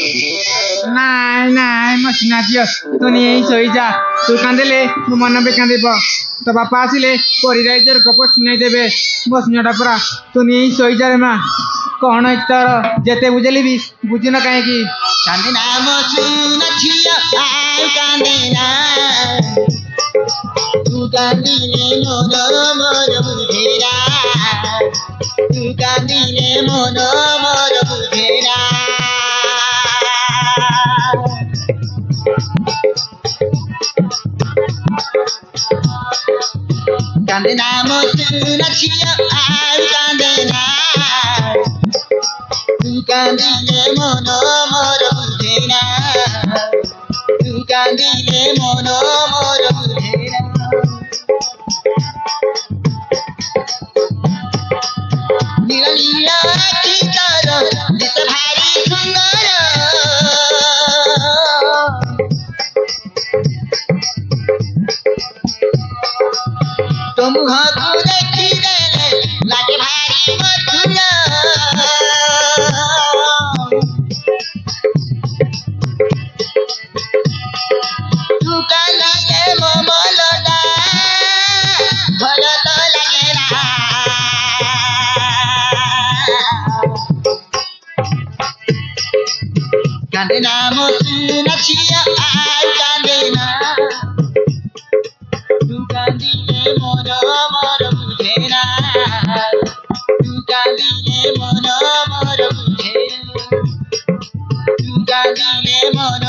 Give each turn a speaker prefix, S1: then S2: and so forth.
S1: ନାଇଁ ନାଇଁ ମୋ ସିନା ଝିଅ ତୁ ନେଇ ଶୋଇଯା। ତୁ କାନ୍ଦିଲେ ମୋ ମନ ବି କାନ୍ଦିବ। ତୋ ବାପା ଆସିଲେ ପରିରାଇଜର ଗପ ଶୁଣେଇ ଦେବେ। ମୋ ସିନାଟା ପୁରା ତୁ ନେଇ ଶୋଇଯା ରେ ମା। କଣ ତୋର ଯେତେ ବୁଝେଇଲି ବି ବୁଝୁନ କାହିଁକି?
S2: କାନ୍ଦିନା ମୋ ସୁନା ଝିଅ ଆଉ କାନ୍ଦିନା ତୁ କାନ୍ଦିଲେ ମୋର ବୁଝେରା ତୁ କାନ୍ଦିଲେ ମୋର ବୁଝେରା କାନ୍ଦିନା ମୋ ସୁନା ଝିଅ ଆଉ କାନ୍ଦିନା ତୁ କାନ୍ଦିଲେ ମୋର ବୁଝେରା ତୁ କାନ୍ଦିଲେ ମୋର ବୁଝେରା ନୀଳ ନୀଳ ଆଖି ତୋର ଦିଶ ଭାରି ସୁନ୍ଦର ତୋ ମୁହଁକୁ ଦେଖିଦେଲେ ଲାଗେ ଭାରି ମଧୁର ତୁ କାନ୍ଦିଲେ ମୋ ମନଟା ଭଲ ତ ଲାଗେ ନା କାନ୍ଦିନା ମୋ ସୁନା ଝିଅ ଆଉ କାନ୍ଦିନା ତୁ କାନ୍ଦିଲେ ମୋର ବୁଝେରା ତୁ କାନ୍ଦିଲେ ମୋର ବୁଝେରା ତୁ କାନ୍ଦିଲେ ମୋର